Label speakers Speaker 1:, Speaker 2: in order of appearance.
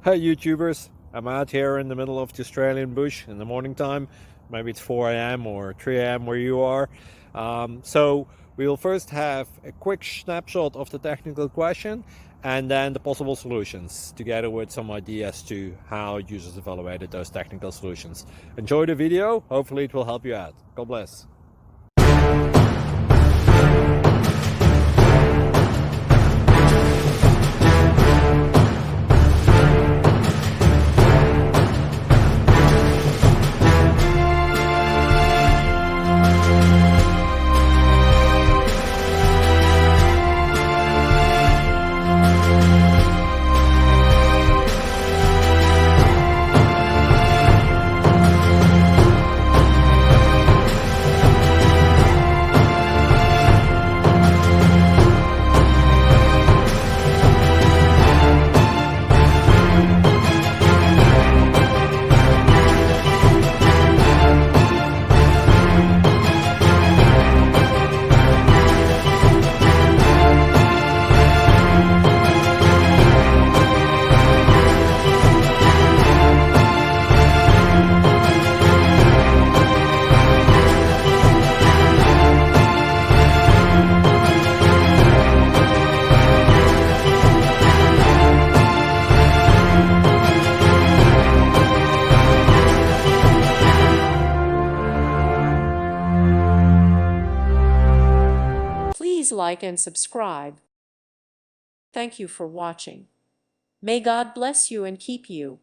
Speaker 1: Hey YouTubers, I'm out here in the middle of the Australian bush in the morning time. Maybe it's 4 a.m. or 3 a.m. where you are. So we'll first have a quick snapshot of the technical question and then the possible solutions, together with some ideas to how users evaluated those technical solutions. Enjoy the video, hopefully it will help you out. God bless.
Speaker 2: Please like and subscribe. Thank you for watching. May God bless you and keep you.